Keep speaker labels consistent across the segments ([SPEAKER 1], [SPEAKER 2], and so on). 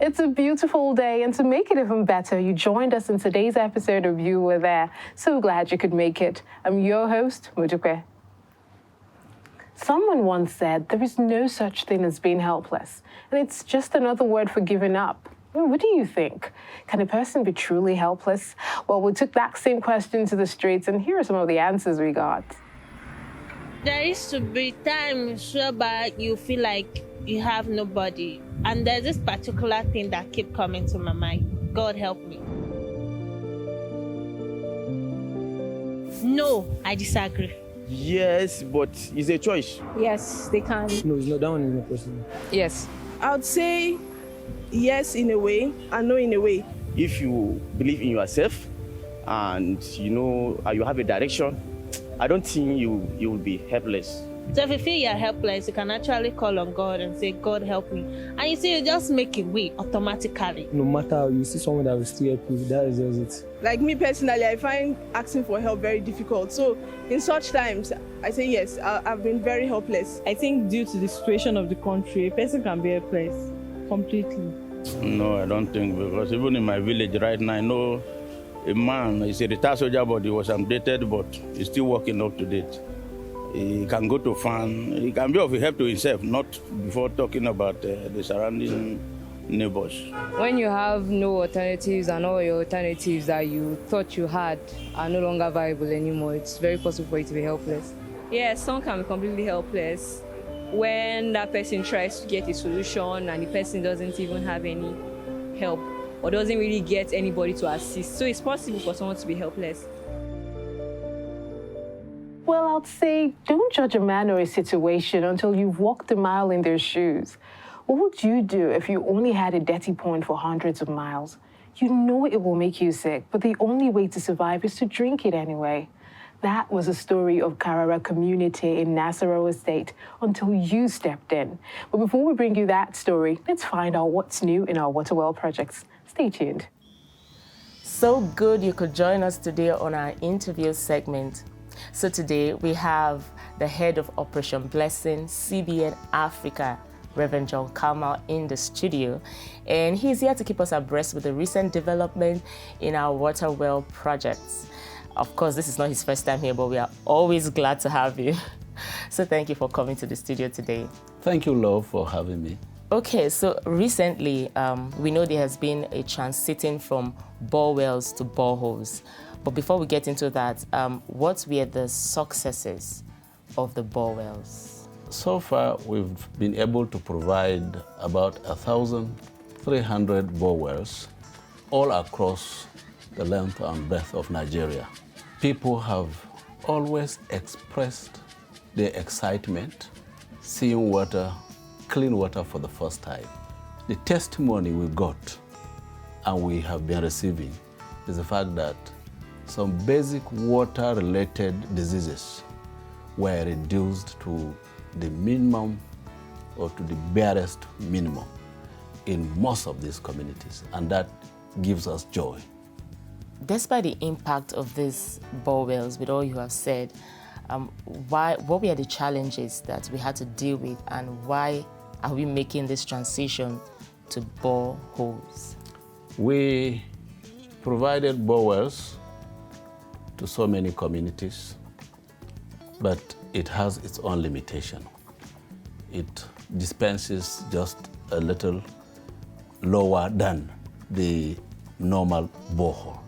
[SPEAKER 1] It's a beautiful day, and to make it even better, you joined us in today's episode of You Were There. So glad you could make it. I'm your host, Mudupe. Someone once said there is no such thing as being helpless, and it's just another word for giving up. Well, what do you think? Can a person be truly helpless? Well, we took that same question to the streets, and here are some of the answers we got.
[SPEAKER 2] There used to be times whereby you feel like you have nobody. And there's this particular thing that keep coming to my mind. God help me. No, I disagree.
[SPEAKER 3] Yes, but it's a choice.
[SPEAKER 4] Yes, they can.
[SPEAKER 5] No, it's not, that one is not possible.
[SPEAKER 4] Yes.
[SPEAKER 6] I would say yes in a way and no in a way.
[SPEAKER 3] If you believe in yourself and you have a direction, I don't think you will be helpless.
[SPEAKER 2] So if you feel you're helpless, you can actually call on God and say, God help me. And you see, you just make a way automatically.
[SPEAKER 5] No matter how you see someone that will still help you, that is just it.
[SPEAKER 6] Like me personally, I find asking for help very difficult. So in such times, I say yes, I've been very helpless.
[SPEAKER 4] I think due to the situation of the country, a person can be helpless completely.
[SPEAKER 7] No, I don't think, because even in my village right now, I know a man, he's a retired soldier, but he was updated, but he's still working up to date. He can go to farm, he can be of help to himself, not before talking about the surrounding neighbors.
[SPEAKER 8] When you have no alternatives and all your alternatives that you thought you had are no longer viable anymore, it's very possible for you to be helpless.
[SPEAKER 4] Yes, someone can be completely helpless when that person tries to get a solution and the person doesn't even have any help or doesn't really get anybody to assist. So it's possible for someone to be helpless.
[SPEAKER 1] Well, I'd say don't judge a man or a situation until you've walked a mile in their shoes. What would you do if you only had a dirty point for hundreds of miles? You know it will make you sick, but the only way to survive is to drink it anyway. That was a story of Karara community in Nasarawa state until you stepped in. But before we bring you that story, let's find out what's new in our water well projects. Stay tuned.
[SPEAKER 9] So good you could join us today on our interview segment. So today we have the head of Operation Blessing, CBN Africa, Rev John Kalma, in the studio. And he's here to keep us abreast with the recent development in our water well projects. Of course, this is not his first time here, but we are always glad to have you. So thank you for coming to the studio today.
[SPEAKER 10] Thank you, Love, for having me.
[SPEAKER 9] Okay, so recently we know there has been a transiting from bore wells to boreholes. But before we get into that, what were the successes of the bore wells?
[SPEAKER 10] So far, we've been able to provide about 1,300 bore wells all across the length and breadth of Nigeria. People have always expressed their excitement seeing water, clean water for the first time. The testimony we got and we have been receiving is the fact that some basic water-related diseases were reduced to the minimum or to the barest minimum in most of these communities, and that gives us joy.
[SPEAKER 9] Despite the impact of these bore wells, with all you have said, what were the challenges that we had to deal with, and why are we making this transition to boreholes?
[SPEAKER 10] We provided bore wells to so many communities, but it has its own limitation. It dispenses just a little lower than the normal borehole.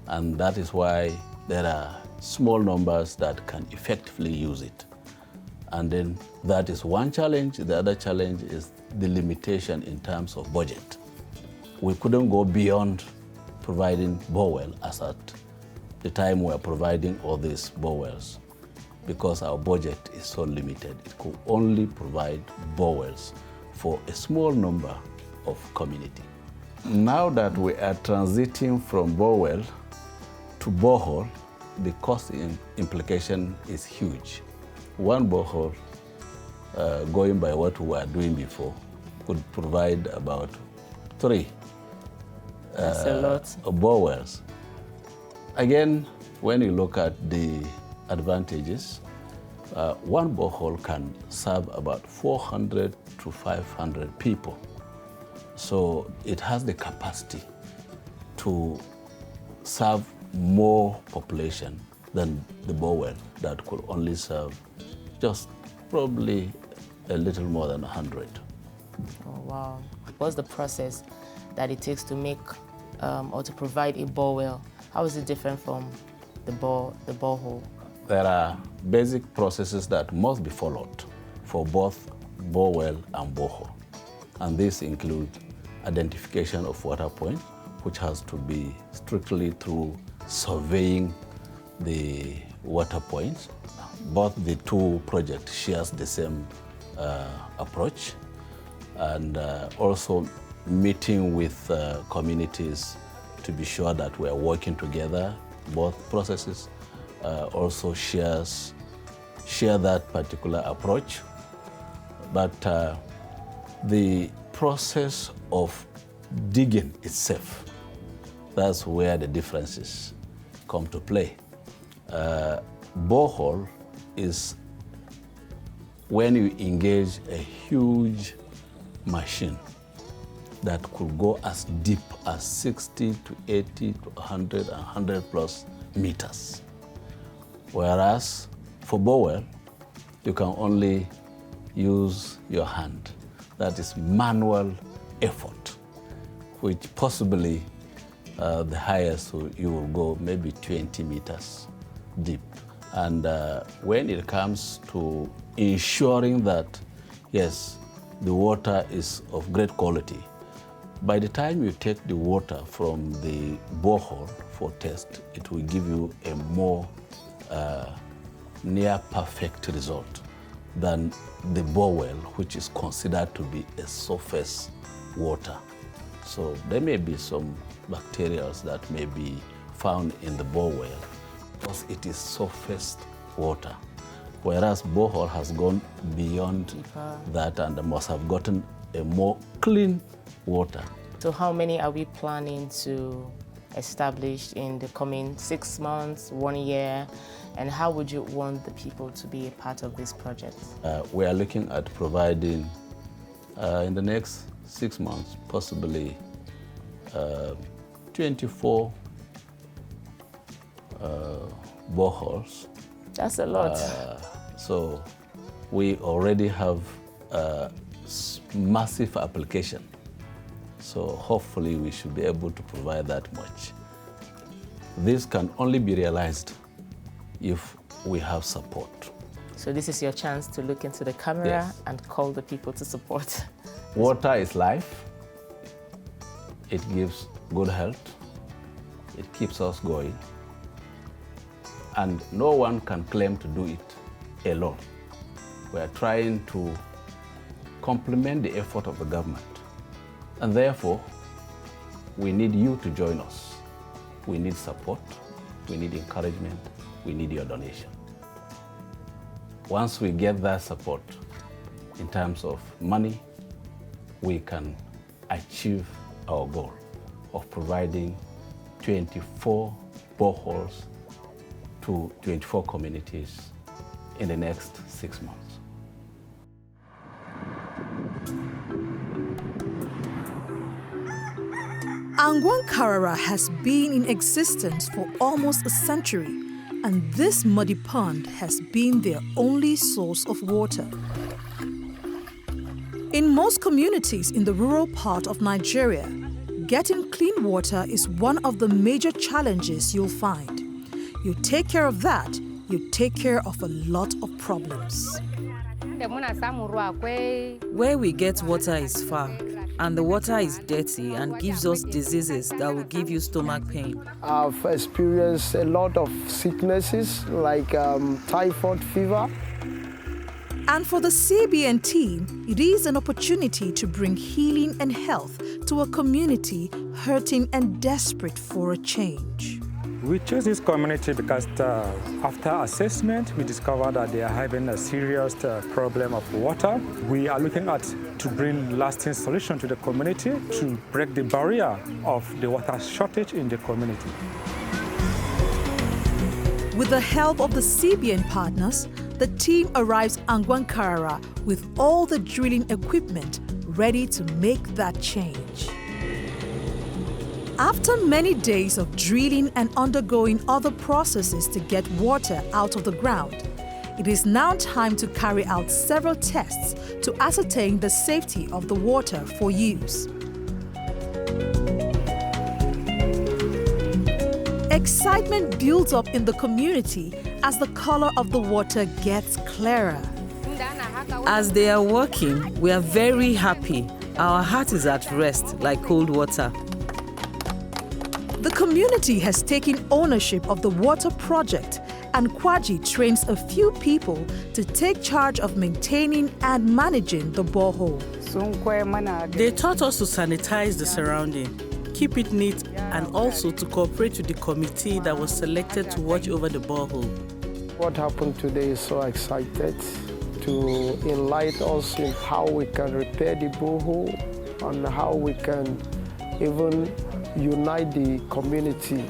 [SPEAKER 10] And that is why there are small numbers that can effectively use it. And then that is one challenge. The other challenge is the limitation in terms of budget. We couldn't go beyond providing borewell as at the time we are providing all these borewells because our budget is so limited. It could only provide borewells for a small number of community. Now that we are transiting from borewell to borehole, the cost implication is huge. One borehole, going by what we were doing before, could provide about 3
[SPEAKER 9] That's a lot.
[SPEAKER 10] borewells. Again, when you look at the advantages, one borehole can serve about 400 to 500 people. So it has the capacity to serve more population than the borewell that could only serve just probably a little more than 100.
[SPEAKER 9] Oh, wow. What's the process that it takes to make or to provide a borewell? How is it different from the borehole?
[SPEAKER 10] There are basic processes that must be followed for both borewell and borehole. And these include identification of water points, which has to be strictly through surveying the water points. Both the two projects share the same approach, and also meeting with communities to be sure that we are working together. Both processes also share that particular approach. But the process of digging itself, that's where the differences come to play. Borehole is when you engage a huge machine that could go as deep as 60 to 80 to 100 and 100 plus meters. Whereas for borewell, you can only use your hand. That is manual effort, which possibly the highest you will go maybe 20 meters deep. And when it comes to ensuring that, yes, the water is of great quality, by the time you take the water from the borehole for test, it will give you a more near perfect result than the borewell, which is considered to be a surface water. So there may be some bacteria that may be found in the borewell because it is surface water, whereas borehole has gone beyond that and must have gotten a more clean water.
[SPEAKER 9] So how many are we planning to establish in the coming 6 months, 1 year? And how would you want the people to be a part of this project?
[SPEAKER 10] We are looking at providing, in the next 6 months, possibly 24 boreholes.
[SPEAKER 9] That's a lot.
[SPEAKER 10] So we already have massive application. So hopefully we should be able to provide that much. This can only be realized if we have support.
[SPEAKER 9] So this is your chance to look into the camera
[SPEAKER 10] Yes.
[SPEAKER 9] and call the people to support.
[SPEAKER 10] Water is life. It gives good health. It keeps us going. And no one can claim to do it alone. We are trying to complement the effort of the government. And therefore, we need you to join us. We need support. We need encouragement. We need your donation. Once we get that support in terms of money, we can achieve our goal of providing 24 boreholes to 24 communities in the next 6 months.
[SPEAKER 11] Angwan Karara has been in existence for almost a century, and this muddy pond has been their only source of water. In most communities in the rural part of Nigeria, getting clean water is one of the major challenges you'll find. You take care of that, you take care of a lot of problems.
[SPEAKER 12] Where we get water is far, and the water is dirty and gives us diseases that will give you stomach pain.
[SPEAKER 13] I've experienced a lot of sicknesses like typhoid fever.
[SPEAKER 11] And for the CBN team, it is an opportunity to bring healing and health to a community hurting and desperate for a change.
[SPEAKER 14] We chose this community because after assessment, we discovered that they are having a serious problem of water. We are looking at to bring lasting solution to the community to break the barrier of the water shortage in the community.
[SPEAKER 11] With the help of the CBN partners, the team arrives Angwan Karara with all the drilling equipment ready to make that change. After many days of drilling and undergoing other processes to get water out of the ground, it is now time to carry out several tests to ascertain the safety of the water for use. Excitement builds up in the community as the color of the water gets clearer.
[SPEAKER 12] As they are working, we are very happy. Our heart is at rest like cold water.
[SPEAKER 11] The community has taken ownership of the water project, and Kwaji trains a few people to take charge of maintaining and managing the borehole.
[SPEAKER 15] They taught us to sanitize the surrounding, keep it neat, and also to cooperate with the committee that was selected to watch over the borehole.
[SPEAKER 13] What happened today is so excited to enlighten us in how we can repair the borehole and how we can even unite the community.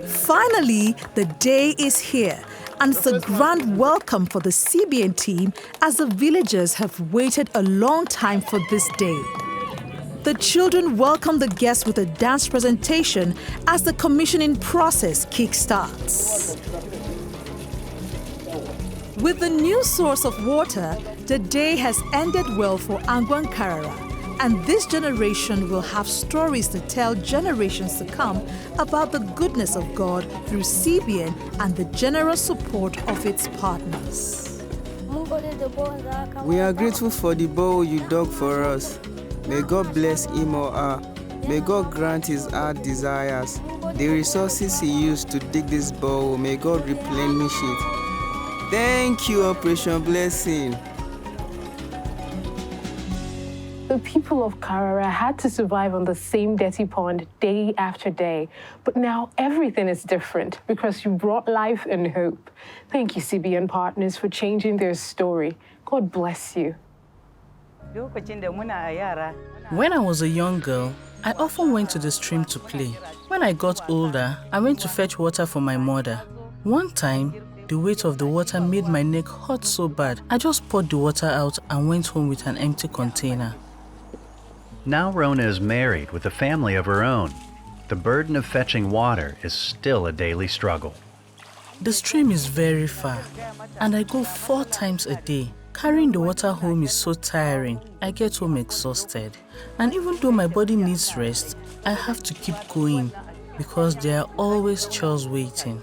[SPEAKER 11] Finally, the day is here, and it's a grand welcome for the CBN team as the villagers have waited a long time for this day. The children welcome the guests with a dance presentation as the commissioning process kickstarts. With the new source of water, the day has ended well for Angwan Karara, and this generation will have stories to tell generations to come about the goodness of God through CBN and the generous support of its partners.
[SPEAKER 16] We are grateful for the bowl you dug for us. May God bless him or her. May God grant his heart desires. The resources he used to dig this bowl, may God replenish it. Thank you, Operation Blessing.
[SPEAKER 1] The people of Karara had to survive on the same dirty pond day after day. But now everything is different because you brought life and hope. Thank you, CBN partners, for changing their story. God bless you.
[SPEAKER 15] When I was a young girl, I often went to the stream to play. When I got older, I went to fetch water for my mother. One time, the weight of the water made my neck hurt so bad, I just poured the water out and went home with an empty container.
[SPEAKER 17] Now Rona is married with a family of her own. The burden of fetching water is still a daily struggle.
[SPEAKER 15] The stream is very far, and I go 4 times a day. Carrying the water home is so tiring. I get home exhausted. And even though my body needs rest, I have to keep going because there are always chores waiting.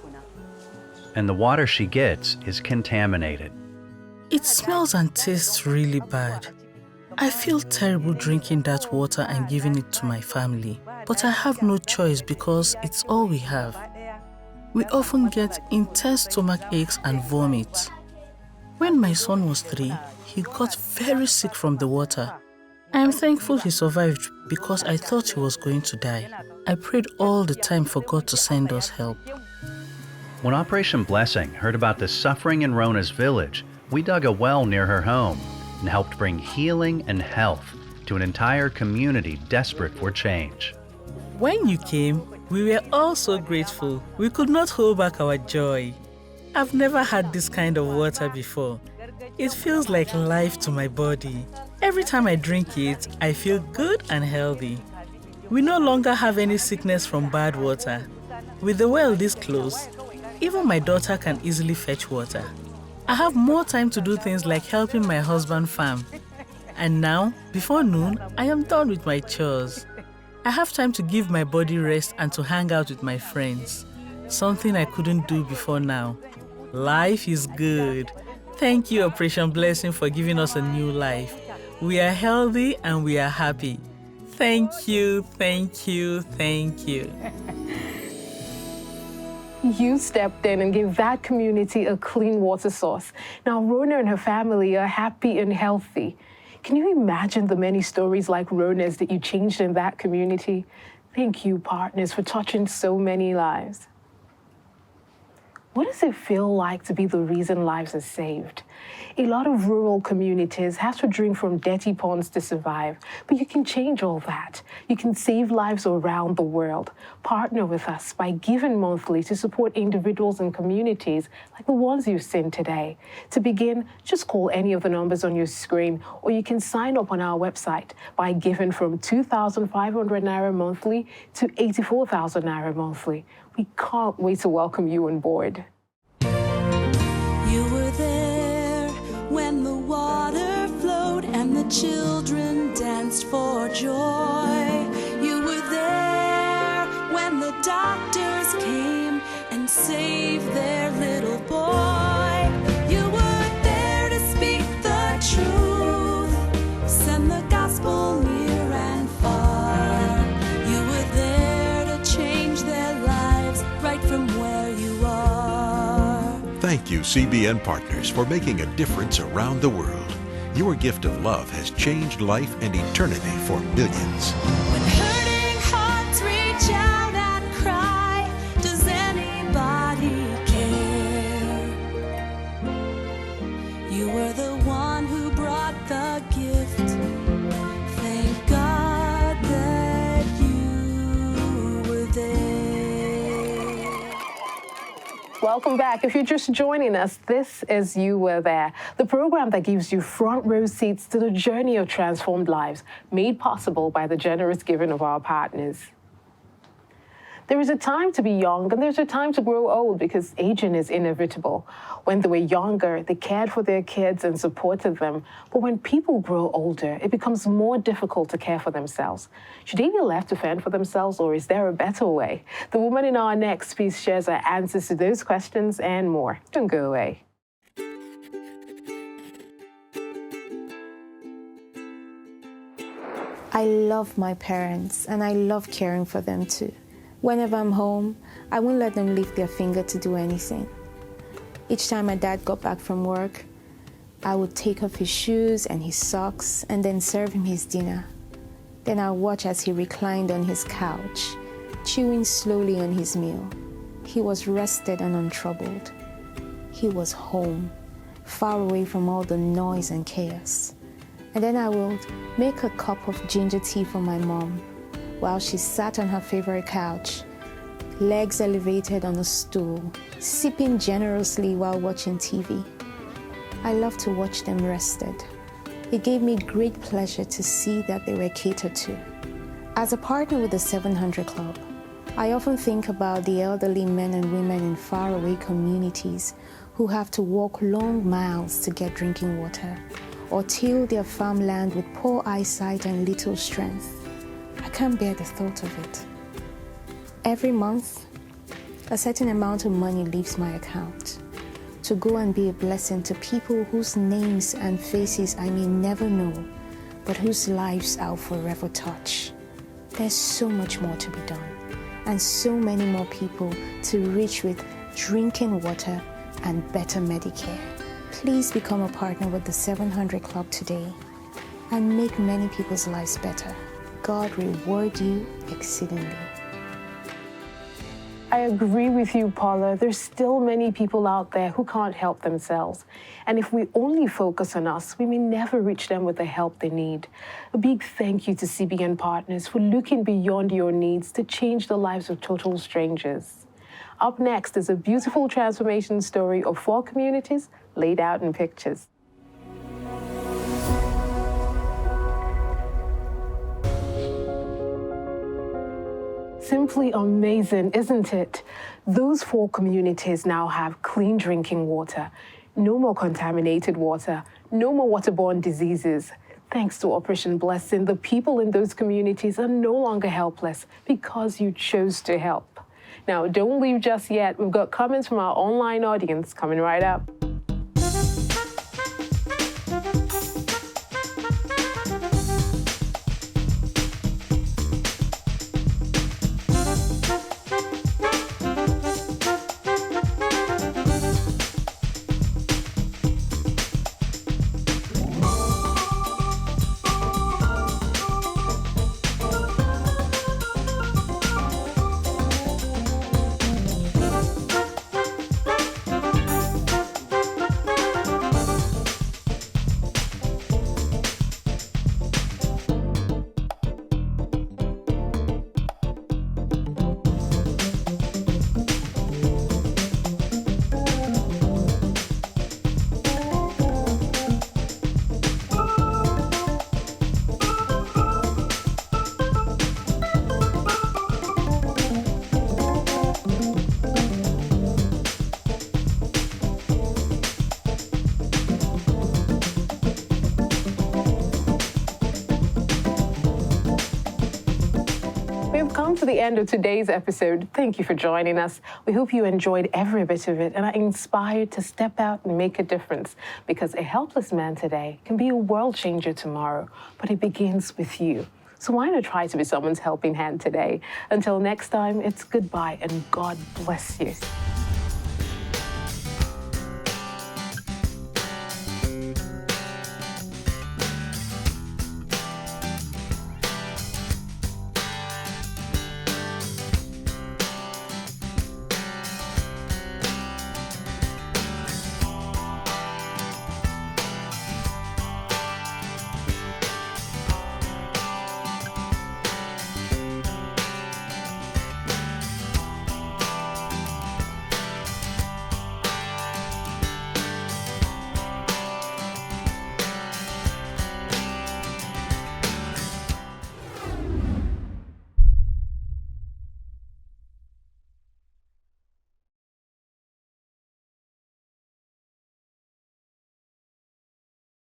[SPEAKER 17] And the water she gets is contaminated.
[SPEAKER 15] It smells and tastes really bad. I feel terrible drinking that water and giving it to my family, but I have no choice because it's all we have. We often get intense stomach aches and vomit. When my son was 3, he got very sick from the water. I am thankful he survived because I thought he was going to die. I prayed all the time for God to send us help.
[SPEAKER 17] When Operation Blessing heard about the suffering in Rona's village, we dug a well near her home and helped bring healing and health to an entire community desperate for change.
[SPEAKER 15] When you came, we were all so grateful. We could not hold back our joy. I've never had this kind of water before. It feels like life to my body. Every time I drink it, I feel good and healthy. We no longer have any sickness from bad water. With the well this close, even my daughter can easily fetch water. I have more time to do things like helping my husband farm. And now, before noon, I am done with my chores. I have time to give my body rest and to hang out with my friends. Something I couldn't do before now. Life is good. Thank you, Operation Blessing, for giving us a new life. We are healthy and we are happy. Thank you, thank you, thank you.
[SPEAKER 1] You stepped in and gave that community a clean water source. Now Rona and her family are happy and healthy. Can you imagine the many stories like Rona's that you changed in that community? Thank you, partners, for touching so many lives. What does it feel like to be the reason lives are saved? A lot of rural communities have to drink from dirty ponds to survive, but you can change all that. You can save lives around the world. Partner with us by giving monthly to support individuals and communities like the ones you've seen today. To begin, just call any of the numbers on your screen, or you can sign up on our website by giving from 2,500 Naira monthly to 84,000 Naira monthly. We can't wait to welcome you on board.
[SPEAKER 18] You were there when the water flowed and the children danced for joy. You were there when the doctors came and saved their little boy. You were there to speak the truth, send the gospel near and far. You were there to change their lives right from where you are.
[SPEAKER 19] Thank you, CBN partners, for making a difference around the world. Your gift of love has changed life and eternity for millions.
[SPEAKER 18] When hurting hearts reach out and cry, does anybody care? You were the one who brought the gift. Thank God that you were there.
[SPEAKER 1] Welcome back. If you're just joining us, this is You Were There, the program that gives you front row seats to the journey of transformed lives, made possible by the generous giving of our partners. There is a time to be young and there's a time to grow old because aging is inevitable. When they were younger, they cared for their kids and supported them. But when people grow older, it becomes more difficult to care for themselves. Should they be left to fend for themselves, or is there a better way? The woman in our next piece shares her answers to those questions and more. Don't go away.
[SPEAKER 20] I love my parents and I love caring for them too. Whenever I'm home, I won't let them lift their finger to do anything. Each time my dad got back from work, I would take off his shoes and his socks and then serve him his dinner. Then I'll watch as he reclined on his couch, chewing slowly on his meal. He was rested and untroubled. He was home, far away from all the noise and chaos. And then I would make a cup of ginger tea for my mom, while she sat on her favorite couch, legs elevated on a stool, sipping generously while watching TV. I love to watch them rested. It gave me great pleasure to see that they were catered to. As a partner with the 700 Club, I often think about the elderly men and women in faraway communities who have to walk long miles to get drinking water, or till their farmland with poor eyesight and little strength. I can't bear the thought of it. Every month, a certain amount of money leaves my account to go and be a blessing to people whose names and faces I may never know, but whose lives I'll forever touch. There's so much more to be done, and so many more people to reach with drinking water and better Medicare. Please become a partner with the 700 Club today and make many people's lives better. God reward you exceedingly.
[SPEAKER 1] I agree with you, Paula. There's still many people out there who can't help themselves. And if we only focus on us, we may never reach them with the help they need. A big thank you to CBN partners for looking beyond your needs to change the lives of total strangers. Up next is a beautiful transformation story of 4 communities laid out in pictures. Simply amazing, isn't it? Those 4 communities now have clean drinking water, no more contaminated water, no more waterborne diseases. Thanks to Operation Blessing, the people in those communities are no longer helpless because you chose to help. Now, don't leave just yet. We've got comments from our online audience coming right up. come to the end of today's episode. Thank you for joining us. We hope you enjoyed every bit of it and are inspired to step out and make a difference, because a helpless man today can be a world changer tomorrow, but it begins with you. So why not try to be someone's helping hand today? Until next time, it's goodbye and God bless you.